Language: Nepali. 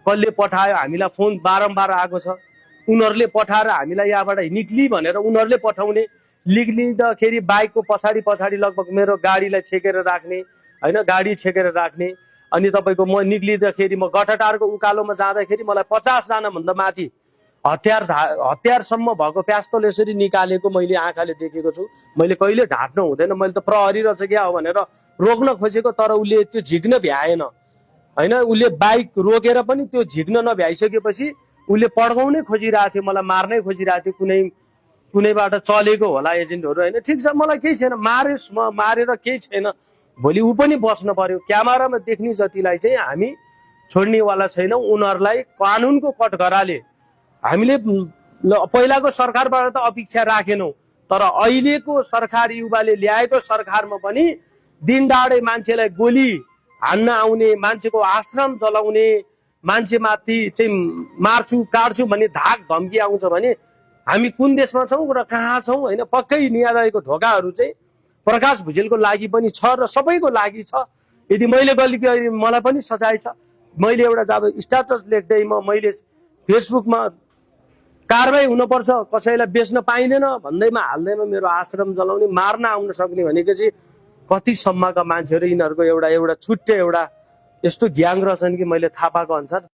कसले पठायो हामीलाई फोन बारम्बार आएको छ। उनीहरूले पठाएर हामीलाई यहाँबाट निक्ली भनेर उनीहरूले पठाउने, निक्लिँदाखेरि बाइकको पछाडि पछाडि लगभग मेरो गाडीलाई छेकेर राख्ने होइन, गाडी छेकेर राख्ने। अनि तपाईँको म निक्लिँदाखेरि म गठटारको उकालोमा जाँदाखेरि मलाई 50 जना भन्दा माथि हतियारसम्म भएको प्यास्तोल यसरी निकालेको मैले आँखाले देखेको छु। मैले कहिले ढाँट्नु हुँदैन, मैले त प्रहरी रहेछ क्या हो भनेर रोक्न खोजेको, तर उसले त्यो झिक्न भ्याएन होइन। उसले बाइक रोकेर पनि त्यो झिक्न नभ्याइसकेपछि उसले पड्काउनै खोजिरहेको थियो, मलाई मार्नै खोजिरहेको थियो, कुनैबाट चलेको होला एजेन्टहरू होइन। ठिक छ, मलाई केही छैन, मारेस्, म मारेर केही छैन, भोलि ऊ पनि बस्न पर्यो। क्यामेरामा देख्ने जतिलाई चाहिँ हामी छोड्नेवाला छैनौँ। उनीहरूलाई कानुनको कठघराले हामीले पहिलाको सरकारबाट त अपेक्षा राखेनौँ, तर अहिलेको सरकार, युवाले ल्याएको सरकारमा पनि दिनदाडै मान्छेलाई गोली हान्न आउने, मान्छेको आश्रम जलाउने, मान्छेमाथि चाहिँ मार्छु काट्छु भन्ने धाक धम्की आउँछ भने हामी कुन देशमा छौँ र कहाँ छौँ होइन। पक्कै यहाँ रहेको ढोकाहरू चाहिँ प्रकाश भुजेलको लागि पनि छ र सबैको लागि छ। यदि मैले गल्ती गरेँ मलाई पनि सजाय छ। मैले एउटा जब स्ट्याटस लेख्दैमा मैले फेसबुकमा कारबाही हुनुपर्छ, कसैलाई बेच्न पाइँदैन भन्दैमा हाल्दैमा मेरो आश्रम जलाउने, मार्न आउन सक्ने भनेको चाहिँ कति सम्मका मान्छेहरू, यिनीहरूको एउटा छुट्टै एउटा यस्तो ग्याङ रहेछन् कि मैले थाहा पाएको अनुसार